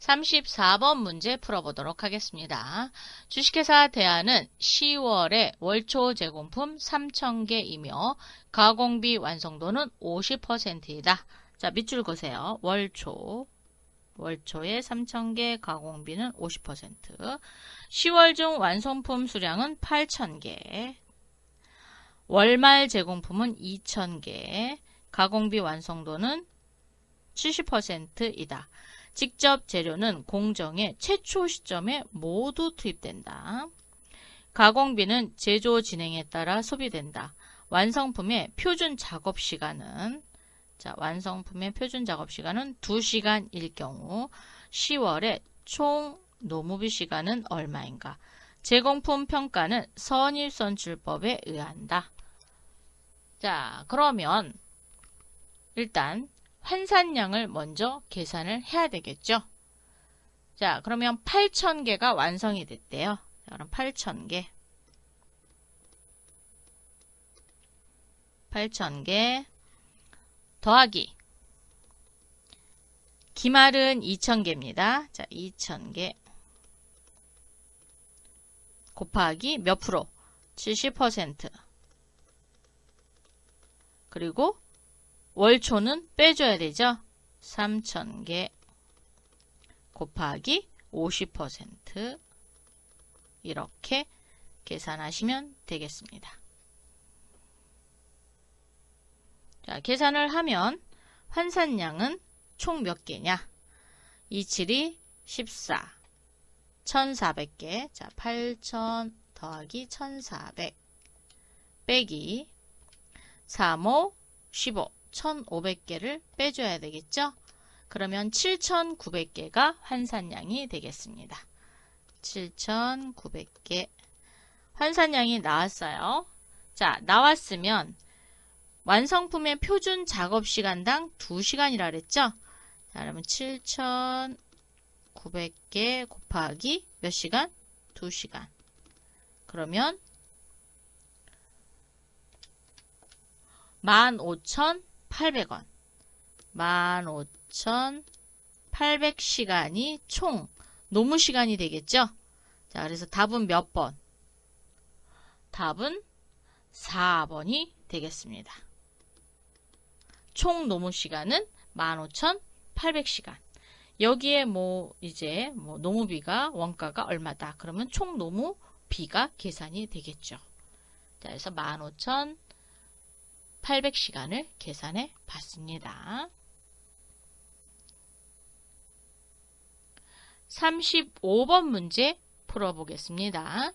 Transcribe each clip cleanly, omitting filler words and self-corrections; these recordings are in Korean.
34번 문제 풀어보도록 하겠습니다. 주식회사 대한은 10월에 월초 제공품 3,000개이며 가공비 완성도는 50%이다. 자, 밑줄 그으세요. 월초에 3,000개, 가공비는 50%. 10월 중 완성품 수량은 8,000개. 월말 제공품은 2,000개. 가공비 완성도는 70%이다. 직접 재료는 공정의 최초 시점에 모두 투입된다. 가공비는 제조 진행에 따라 소비된다. 완성품의 표준 작업 시간은 완성품의 표준 작업 시간은 2시간일 경우 10월에 총 노무비 시간은 얼마인가? 제공품 평가는 선입선출법에 의한다. 자, 그러면 일단 환산량을 먼저 계산을 해야 되겠죠. 자, 그러면 8,000개가 완성이 됐대요. 자, 그럼 8,000개 더하기 기말은 2,000개입니다. 자, 2,000개 곱하기 몇 프로? 70%. 그리고 월초는 빼줘야 되죠. 3,000개 곱하기 50% 이렇게 계산하시면 되겠습니다. 자, 계산을 하면 환산량은 총 몇 개냐? 2,7이 14, 1,400개. 자, 8,000 더하기 1,400 빼기 3,5, 15, 1,500개를 빼줘야 되겠죠? 그러면 7,900개가 환산량이 되겠습니다. 7,900개 환산량이 나왔어요. 자, 나왔으면 완성품의 표준 작업시간당 2시간이라 그랬죠? 자, 그러면 7,900개 곱하기 몇 시간? 2시간. 그러면 15,800원. 15,800시간이 총 노무시간이 되겠죠? 자, 그래서 답은 몇 번? 답은 4번이 되겠습니다. 총 노무시간은 15,800시간. 여기에 이제 노무비가 원가가 얼마다? 그러면 총 노무비가 계산이 되겠죠. 자, 그래서 15,800시간을 계산해 봤습니다. 35번 문제 풀어보겠습니다.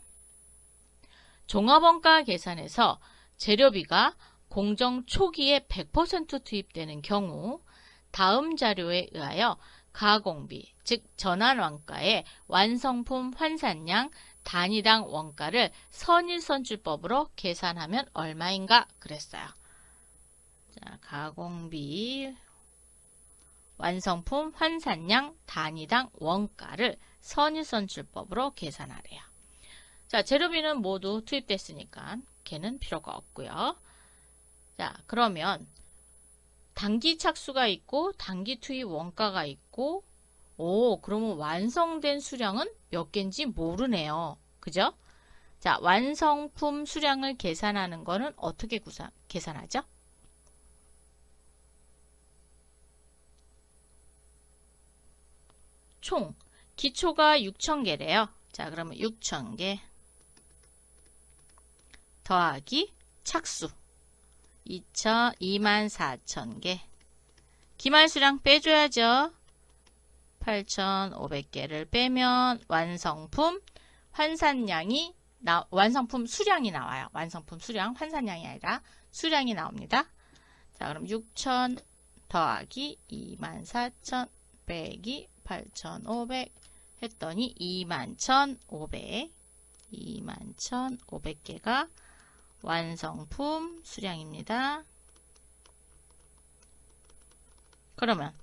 종합원가 계산에서 재료비가 공정 초기에 100% 투입되는 경우 다음 자료에 의하여 가공비, 즉 전환원가의 완성품 환산량 단위당 원가를 선일선출법으로 계산하면 얼마인가 그랬어요. 자, 가공비 완성품 환산량 단위당 원가를 선일선출법으로 계산하래요. 자, 재료비는 모두 투입됐으니까 걔는 필요가 없고요. 자, 그러면 단기 착수가 있고 단기 투입 원가가 있고 그러면 완성된 수량은 몇 개인지 모르네요. 그죠? 자, 완성품 수량을 계산하는 거는 어떻게 계산하죠? 총 기초가 6,000개래요. 자, 그러면 6,000개 더하기 착수 24,000개 기말수량 빼줘야죠. 8,500개를 빼면 완성품 환산량이 완성품 수량이 나와요. 완성품 수량 환산량이 아니라 수량이 나옵니다. 자, 그럼 6,000 더하기 24,000 빼기 8,500 했더니 21,500개가 완성품 수량입니다. 그러면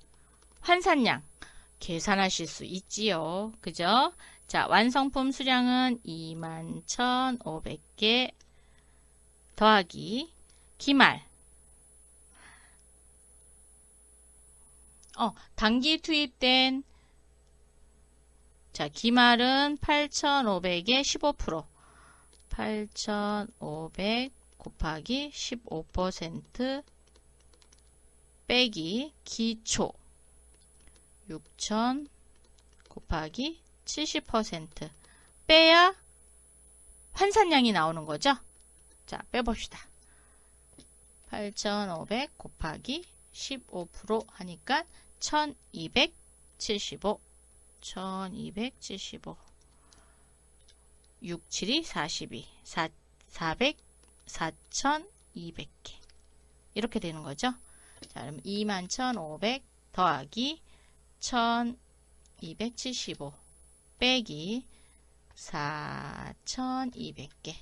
환산량 계산하실 수 있지요. 그죠? 자, 완성품 수량은 21,500개 더하기 기말 단기 투입된 자, 기말은 8,500에 15%. 8,500 곱하기 15% 빼기 기초 6,000 곱하기 70% 빼야 환산량이 나오는 거죠. 자, 빼봅시다. 8,500 곱하기 15% 하니까 1275. 1275. 6, 7이 42. 4,200개. 이렇게 되는 거죠. 자, 그럼 21,500 더하기 1275 빼기 4,200개.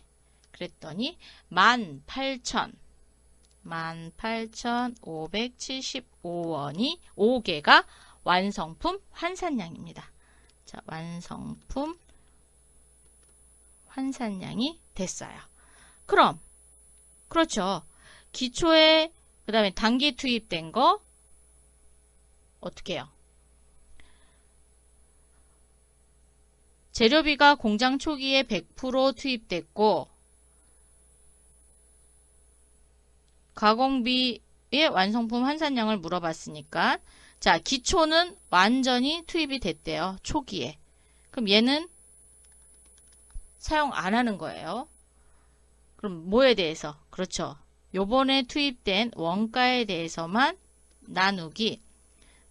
그랬더니 18,575원이 5개가 완성품 환산량입니다. 자, 완성품 환산량이 됐어요. 그럼 그렇죠. 기초에 그 다음에 단기 투입된 거 어떻게 해요? 재료비가 공장 초기에 100% 투입됐고 가공비의 완성품 환산량을 물어봤으니까 자, 기초는 완전히 투입이 됐대요. 초기에. 그럼 얘는 사용 안 하는 거예요. 그럼 뭐에 대해서? 그렇죠. 요번에 투입된 원가에 대해서만 나누기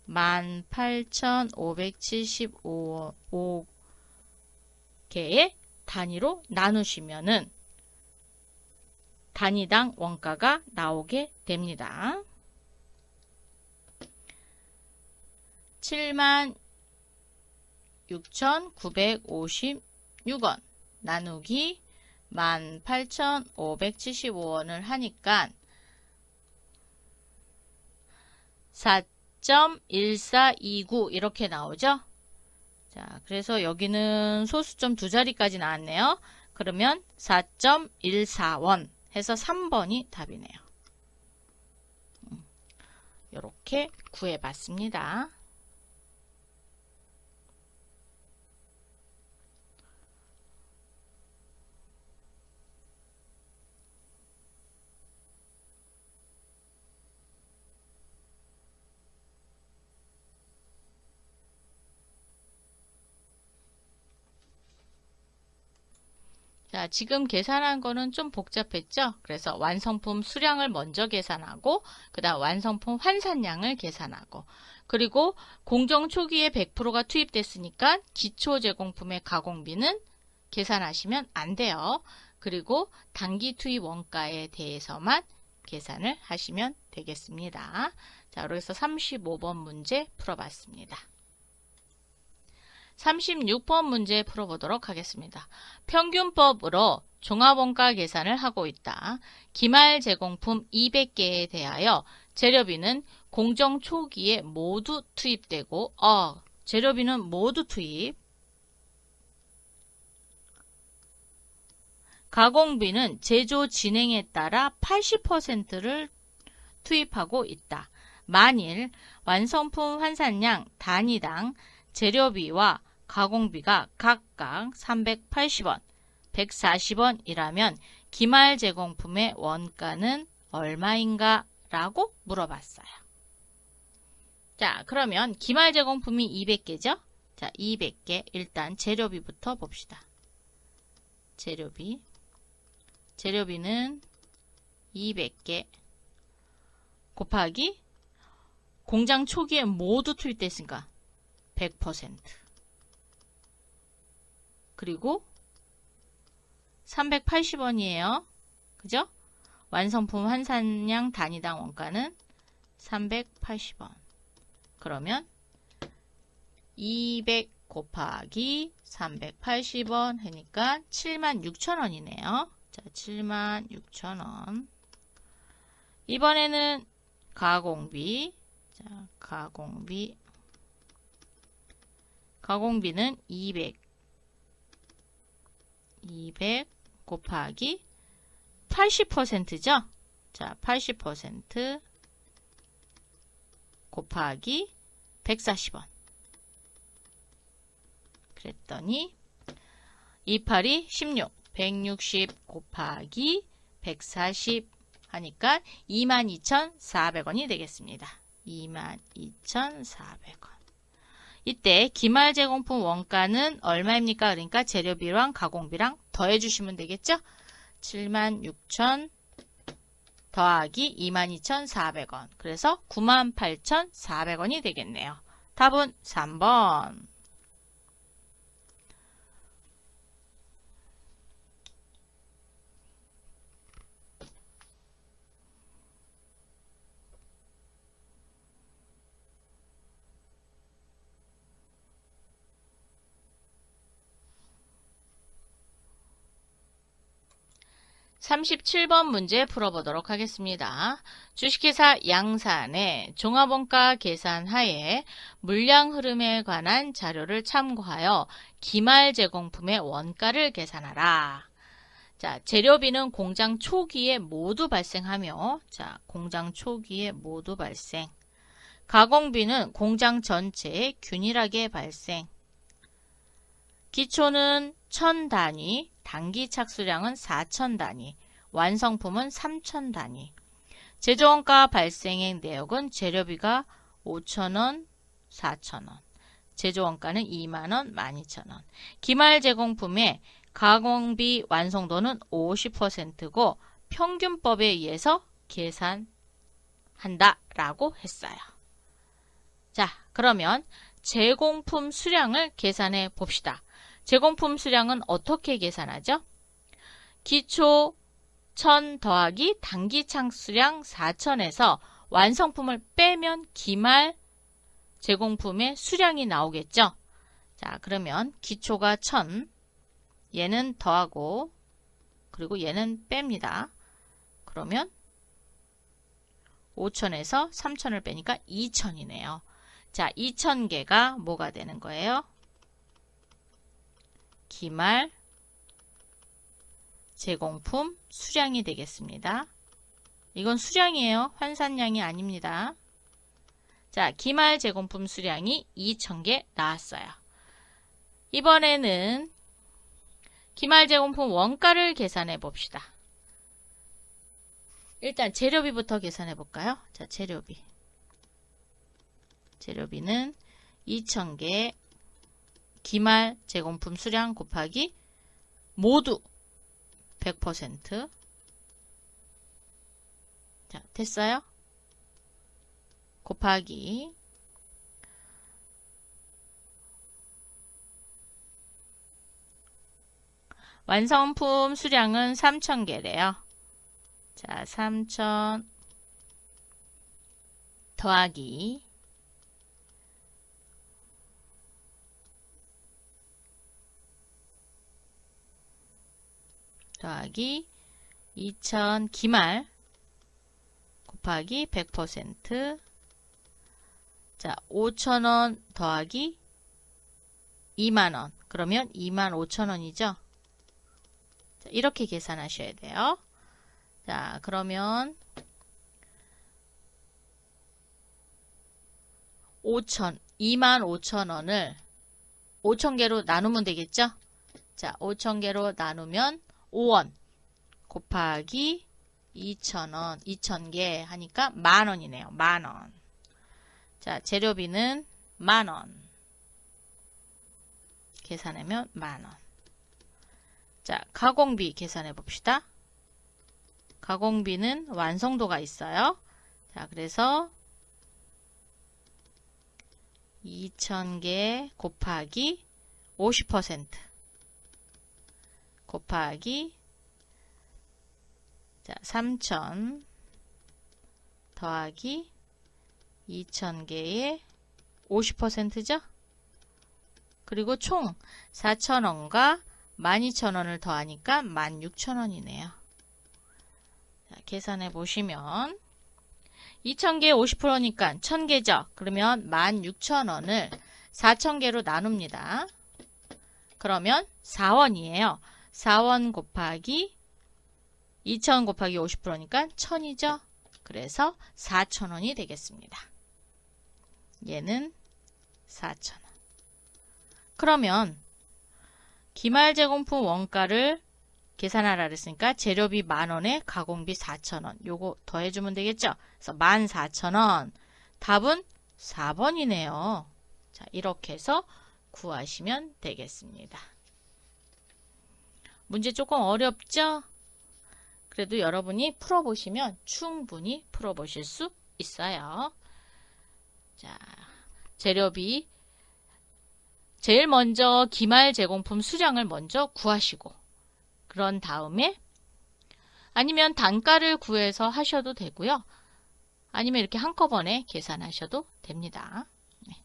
18,575개의 단위로 나누시면은 단위당 원가가 나오게 됩니다. 76,956원 나누기 18,575원을 하니까 4.1429 이렇게 나오죠. 자, 그래서 여기는 소수점 두 자리까지 나왔네요. 그러면 4.14원 해서 3번이 답이네요. 이렇게 구해봤습니다. 자, 지금 계산한 거는 좀 복잡했죠? 그래서 완성품 수량을 먼저 계산하고 그 다음 완성품 환산량을 계산하고 그리고 공정 초기에 100%가 투입됐으니까 기초 제공품의 가공비는 계산하시면 안 돼요. 그리고 단기 투입 원가에 대해서만 계산을 하시면 되겠습니다. 자, 그래서 35번 문제 풀어봤습니다. 36번 문제 풀어보도록 하겠습니다. 평균법으로 종합원가 계산을 하고 있다. 기말 제공품 200개에 대하여 재료비는 공정 초기에 모두 투입되고 재료비는 모두 투입, 가공비는 제조 진행에 따라 80%를 투입하고 있다. 만일 완성품 환산량 단위당 재료비와 가공비가 각각 380원, 140원이라면 기말 제공품의 원가는 얼마인가? 라고 물어봤어요. 자, 그러면 기말 제공품이 200개죠? 자, 200개 일단 재료비부터 봅시다. 재료비는 200개 곱하기 공장 초기에 모두 투입됐으니까 100% 그리고 380원이에요. 그죠? 완성품 환산량 단위당 원가는 380원. 그러면 200 곱하기 380원 하니까 76,000원이네요. 자, 76,000원. 이번에는 가공비. 자, 가공비는 200 곱하기 80%죠? 자, 80% 곱하기 140원. 그랬더니 28이 16, 160 곱하기 140 하니까 22,400원이 되겠습니다. 22,400원. 이때 기말제공품 원가는 얼마입니까? 그러니까 재료비랑 가공비랑 더해 주시면 되겠죠? 76,000 더하기 22,400원. 그래서 98,400원이 되겠네요. 답은 3번. (37번) 문제 풀어보도록 하겠습니다. 주식회사 양산의 종합원가 계산 하에 물량 흐름에 관한 자료를 참고하여 기말 제공품의 원가를 계산하라. 자, 재료비는 공장 초기에 모두 발생하며, 자, 공장 초기에 모두 발생. 가공비는 공장 전체에 균일하게 발생. 기초는 1000단위, 단기 착수량은 4000단위, 완성품은 3000단위. 제조원가 발생액 내역은 재료비가 5,000원, 4,000원. 제조원가는 20,000원, 12,000원. 기말 제공품의 가공비 완성도는 50%고 평균법에 의해서 계산한다 라고 했어요. 자, 그러면 제공품 수량을 계산해 봅시다. 제공품 수량은 어떻게 계산하죠? 기초 1000 더하기 단기 착수량 4000에서 완성품을 빼면 기말 제공품의 수량이 나오겠죠? 자, 그러면 기초가 1000, 얘는 더하고, 그리고 얘는 뺍니다. 그러면 5000에서 3000을 빼니까 2000이네요. 자, 2000개가 뭐가 되는 거예요? 기말 제공품 수량이 되겠습니다. 이건 수량이에요. 환산량이 아닙니다. 자, 기말 제공품 수량이 2000개 나왔어요. 이번에는 기말 제공품 원가를 계산해 봅시다. 일단 재료비부터 계산해 볼까요? 자, 재료비는 2000개 기말 제공품 수량 곱하기 모두 100%. 자, 됐어요? 곱하기 완성품 수량은 3000개래요. 자, 3000 더하기 더하기 2000 기말 곱하기 100%. 자, 5,000원 더하기 20,000원. 그러면 25,000원이죠. 자, 이렇게 계산하셔야 돼요. 자, 그러면 25,000원을 5,000개로 나누면 되겠죠? 자, 5,000개로 나누면 5원 곱하기 2,000원, 2,000개 하니까 만원이네요. 만원. 자, 재료비는 만원. 계산하면 만원. 자, 가공비 계산해 봅시다. 가공비는 완성도가 있어요. 자, 그래서 2000개 곱하기 50% 곱하기 자, 3000 더하기 2000개의 50%죠? 그리고 총 4000원과 12,000원을 더하니까 16,000원이네요. 자, 계산해 보시면 2000개 50%니까 1000개죠? 그러면 16,000원을 4000개로 나눕니다. 그러면 4원이에요. 4원 곱하기 2000 곱하기 50%니까 1000이죠? 그래서 4,000원이 되겠습니다. 얘는 4,000원. 그러면 기말 제공품 원가를 계산하라 그랬으니까 재료비 10,000원에 가공비 4,000원. 요거 더해주면 되겠죠? 그래서 14,000원. 답은 4번이네요. 자, 이렇게 해서 구하시면 되겠습니다. 문제 조금 어렵죠? 그래도 여러분이 풀어보시면 충분히 풀어보실 수 있어요. 자, 재료비. 제일 먼저 기말 제공품 수량을 먼저 구하시고, 그런 다음에 아니면 단가를 구해서 하셔도 되고요. 아니면 이렇게 한꺼번에 계산하셔도 됩니다. 네.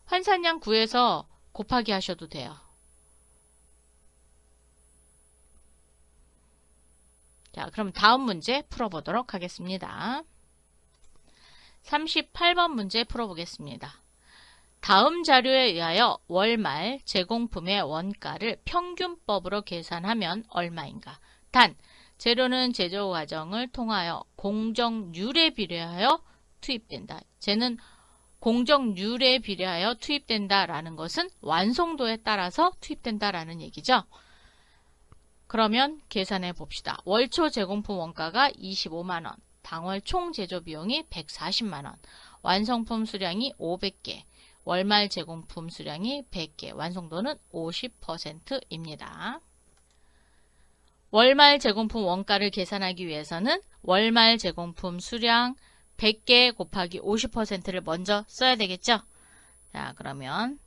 환산량 구해서 곱하기 하셔도 돼요. 자, 그럼 다음 문제 풀어보도록 하겠습니다. 38번 문제 풀어보겠습니다. 다음 자료에 의하여 월말 제공품의 원가를 평균법으로 계산하면 얼마인가? 단, 재료는 제조 과정을 통하여 공정률에 비례하여 투입된다. 쟤는 공정률에 비례하여 투입된다라는 것은 완성도에 따라서 투입된다라는 얘기죠. 그러면 계산해 봅시다. 월초 제공품 원가가 25만원, 당월 총 제조 비용이 140만원, 완성품 수량이 500개, 월말 제공품 수량이 100개, 완성도는 50%입니다. 월말 제공품 원가를 계산하기 위해서는 월말 제공품 수량 100개 곱하기 50%를 먼저 써야 되겠죠? 자, 그러면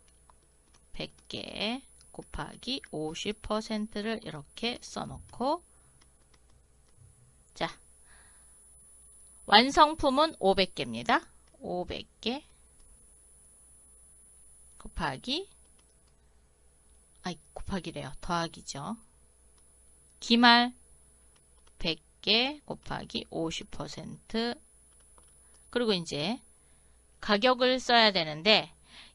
100개 곱하기 50%를 이렇게 써놓고, 자, 완성품은 500개입니다. 500개 곱하기, 곱하기래요. 더하기죠. 기말 100개 곱하기 50%. 그리고 이제 가격을 써야 되는데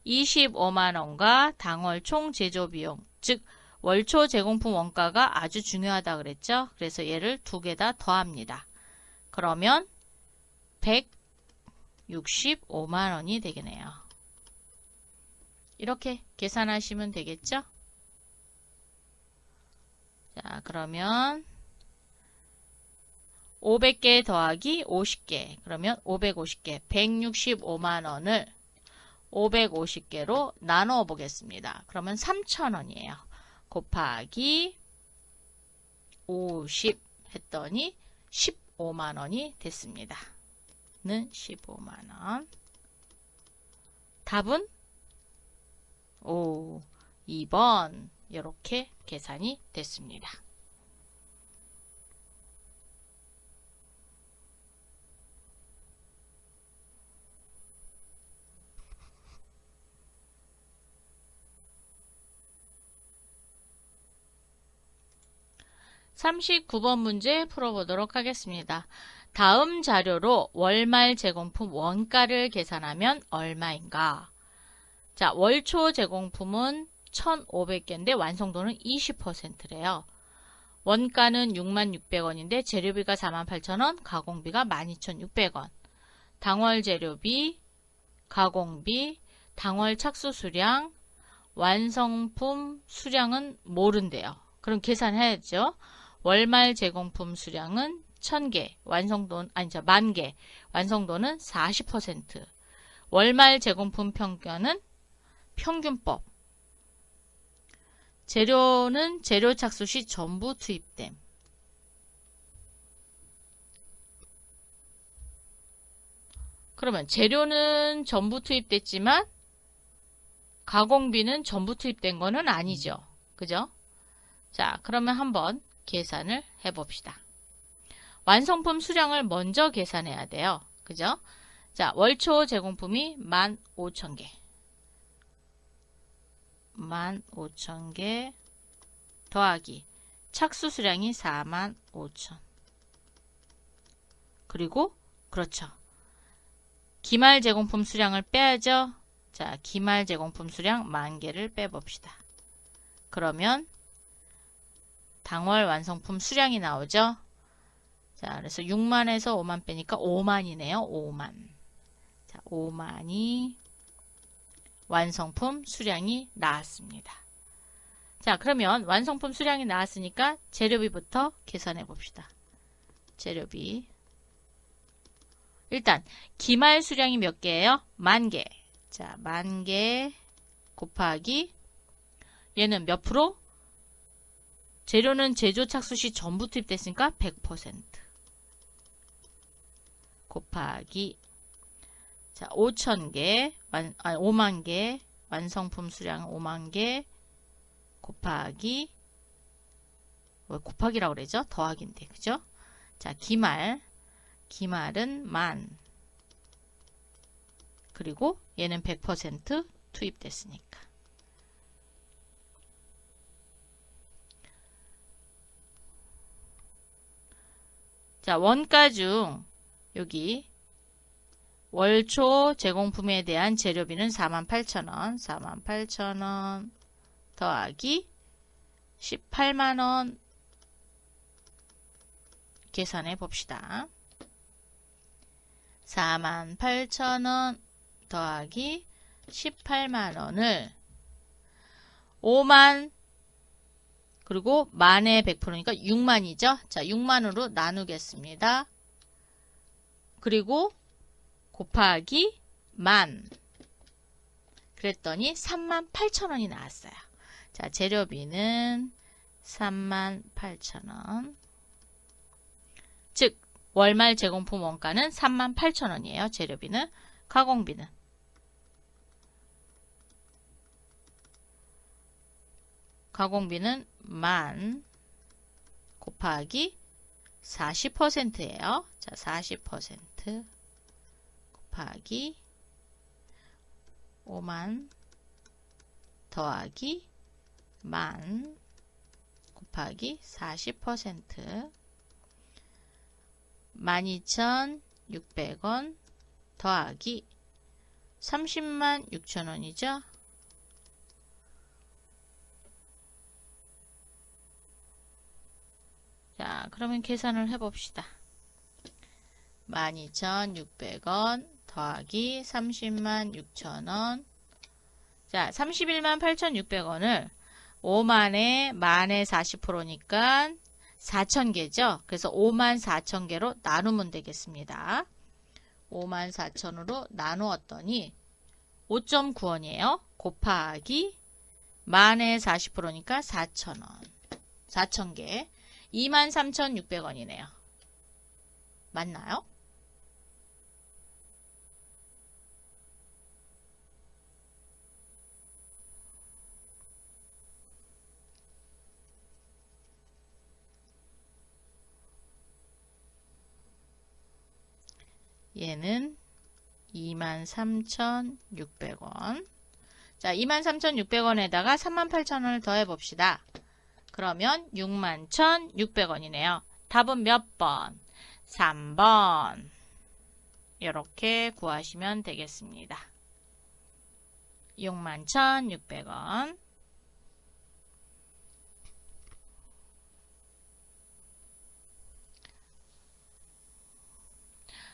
25만원과 당월 총 제조비용, 즉 월초 제공품 원가가 아주 중요하다 그랬죠. 그래서 얘를 두 개 다 더합니다. 그러면 165만원이 되겠네요. 이렇게 계산하시면 되겠죠. 자, 그러면 500개 더하기 50개, 그러면 550개, 165만원을 550개로 나누어 보겠습니다. 그러면 3,000원이에요. 곱하기 50 했더니 15만원이 됐습니다. 는 15만원. 답은 2번. 이렇게 계산이 됐습니다. (39번) 문제 풀어보도록 하겠습니다. 다음 자료로 월말 제공품 원가를 계산하면 얼마인가? 자, 월초 제공품은 1,500개인데 완성도는 20%래요. 원가는 66,600원인데 재료비가 48,000원, 가공비가 12,600원. 당월 재료비, 가공비, 당월 착수 수량, 완성품 수량은 모른대요. 그럼 계산해야죠. 월말 제공품 수량은 1,000개, 완성도는, 아니죠, 10,000개, 완성도는 40%. 월말 제공품 평균은 평균법. 재료는 재료 착수 시 전부 투입됨. 그러면 재료는 전부 투입됐지만 가공비는 전부 투입된 거는 아니죠. 그죠? 자, 그러면 한번 계산을 해봅시다. 완성품 수량을 먼저 계산해야 돼요. 그죠? 자, 월초 제공품이 15,000개. 15,000개 더하기 착수 수량이 45,000. 그리고 그렇죠. 기말 제공품 수량을 빼야죠. 자, 기말 제공품 수량 10,000개를 빼봅시다. 그러면 당월 완성품 수량이 나오죠. 자, 그래서 6만에서 5만 빼니까 5만이네요. 5만. 자, 5만이 완성품 수량이 나왔습니다. 자, 그러면 완성품 수량이 나왔으니까 재료비부터 계산해 봅시다. 재료비. 일단 기말 수량이 몇 개예요? 10,000개. 자, 10,000개 곱하기 얘는 몇 프로? 재료는 제조 착수 시 전부 투입됐으니까 100% 곱하기 자, 5,000개 50,000개 완성품 수량 50,000개 곱하기 왜 곱하기라고 그러죠? 더하기인데 그죠? 자, 기말은 10,000 그리고 얘는 100% 투입됐으니까 자, 원가 중 여기 월초 제공품에 대한 재료비는 48,000원 48,000원 더하기 180,000원 계산해 봅시다. 48,000원 더하기 180,000원을 5만 그리고 만에 100%니까 6만이죠. 자, 6만으로 나누겠습니다. 그리고 곱하기 만 그랬더니 38,000원이 나왔어요. 자, 재료비는 38,000원 즉 월말 제공품 원가는 38,000원이에요. 재료비는 가공비는 만 곱하기 40%예요. 자, 40% 곱하기 5만 더하기 만 곱하기 40% 12,600원 더하기 306,000원이죠. 자, 그러면 계산을 해봅시다. 12,600원 더하기 306,000원 자, 318,600원을 5만에 만에 40%니까 4,000개죠. 그래서 54,000개로 나누면 되겠습니다. 54,000으로 나누었더니 5.9원이에요. 곱하기 만에 40%니까 4,000원. 4,000개. 23,600원이네요. 맞나요? 얘는 23,600원. 자, 23,600원에다가 38,000원을 더해 봅시다. 그러면 61,600원이네요. 답은 몇 번? 3번. 이렇게 구하시면 되겠습니다. 61,600원.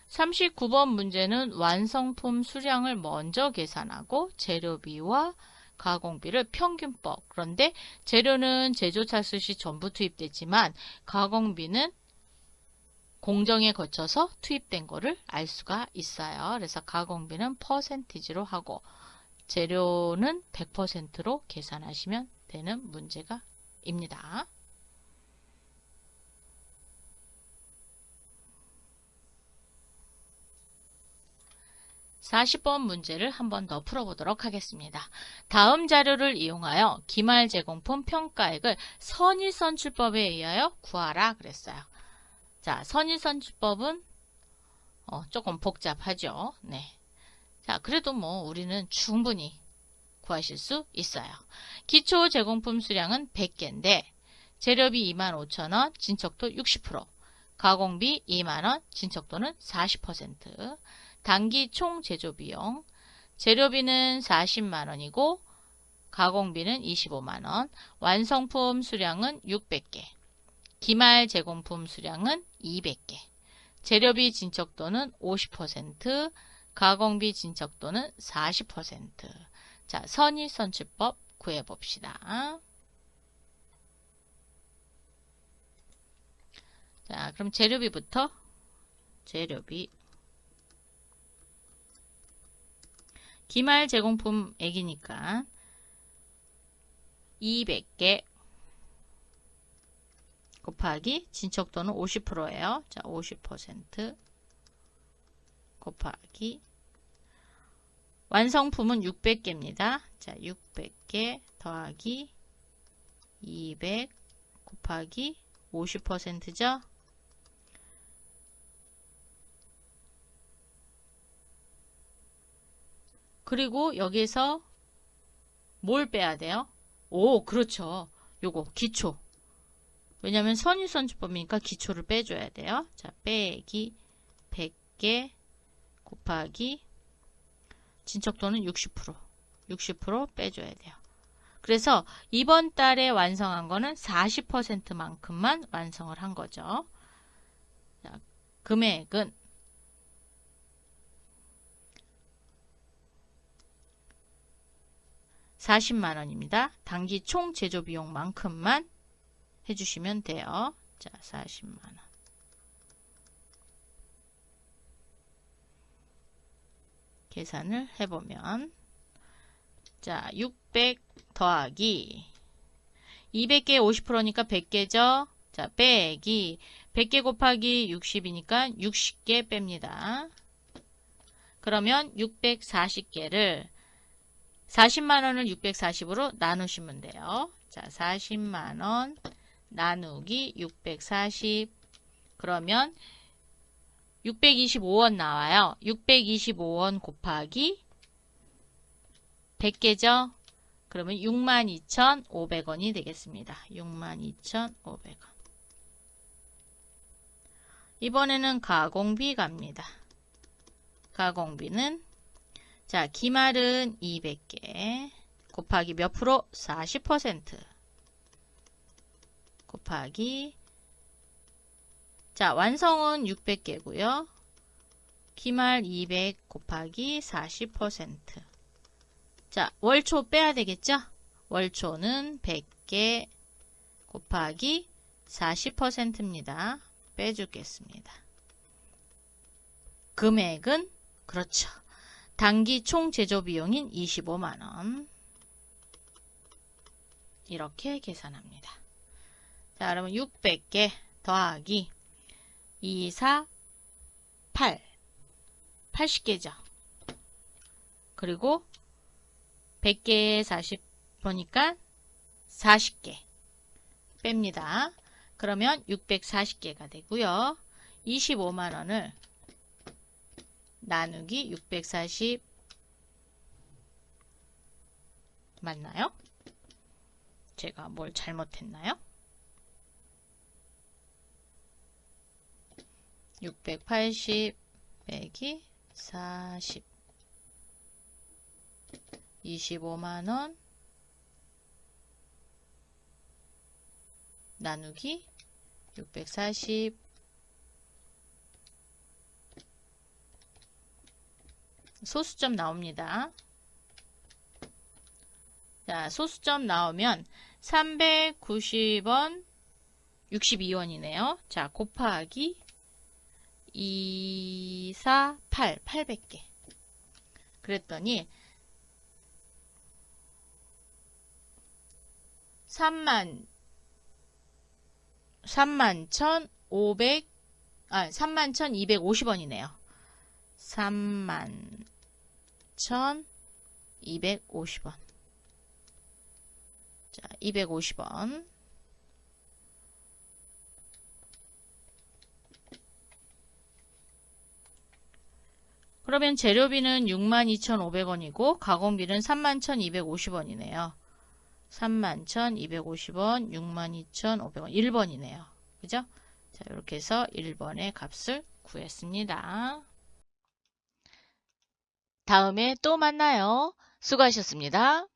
39번 문제는 완성품 수량을 먼저 계산하고 재료비와 가공비를 평균법. 그런데 재료는 제조 착수 시 전부 투입됐지만 가공비는 공정에 거쳐서 투입된 거를 알 수가 있어요. 그래서 가공비는 퍼센티지로 하고 재료는 100%로 계산하시면 되는 문제가 입니다. 40번 문제를 한 번 더 풀어보도록 하겠습니다. 다음 자료를 이용하여 기말 제공품 평가액을 선의선출법에 의하여 구하라 그랬어요. 자, 선의선출법은 조금 복잡하죠. 네. 자, 그래도 뭐 우리는 충분히 구하실 수 있어요. 기초 제공품 수량은 100개인데 재료비 25,000원, 진척도 60%, 가공비 2만원, 진척도는 40%, 단기 총 제조비용, 재료비는 40만원이고 가공비는 25만원, 완성품 수량은 600개, 기말 제공품 수량은 200개, 재료비 진척도는 50%, 가공비 진척도는 40%, 자, 선의선출법 구해봅시다. 자, 그럼 재료비부터. 재료비. 기말 제공품액이니까 200개 곱하기 진척도는 50%예요. 자, 50% 곱하기 완성품은 600개입니다. 자, 600개 더하기 200 곱하기 50%죠. 그리고 여기서 뭘 빼야 돼요? 오, 그렇죠. 요거 기초. 왜냐면 선의선출법이니까 기초를 빼줘야 돼요. 자, 빼기 100개 곱하기 진척도는 60%. 60% 빼줘야 돼요. 그래서 이번 달에 완성한 거는 40%만큼만 완성을 한 거죠. 자, 금액은 40만원입니다. 단기 총 제조 비용만큼만 해주시면 돼요. 자, 40만원. 계산을 해보면, 자, 600 더하기 200개 50%니까 100개죠. 자, 빼기 100개 곱하기 60이니까 60개 뺍니다. 그러면 640개를 40만원을 640으로 나누시면 돼요. 자, 40만원 나누기 640 그러면 625원 나와요. 625원 곱하기 100개죠. 그러면 62,500원이 되겠습니다. 62,500원. 이번에는 가공비 갑니다. 가공비는 자, 기말은 200개 곱하기 몇 프로? 40% 곱하기 자, 완성은 600개고요. 기말 200 곱하기 40%. 자, 월초 빼야 되겠죠? 월초는 100개 곱하기 40%입니다. 빼주겠습니다. 금액은 그렇죠. 단기 총 제조 비용인 25만원. 이렇게 계산합니다. 자, 그러면 600개 더하기 2, 4, 8. 80개죠. 그리고 100개에 40 보니까 40개 뺍니다. 그러면 640개가 되고요. 25만원을 나누기 640 맞나요? 제가 뭘 잘못했나요? 680 빼기 40 25만원 나누기 640 소수점 나옵니다. 자, 소수점 나오면 390원 62원이네요. 자, 곱하기 2, 4, 8, 800개. 그랬더니 31,250원이네요. 31,250원. 자, 250원. 그러면 재료비는 62,500원이고 가공비는 31,250원이네요. 31,250원, 62,500원, 1번이네요. 그죠? 자, 이렇게 해서 1번의 값을 구했습니다. 다음에 또 만나요. 수고하셨습니다.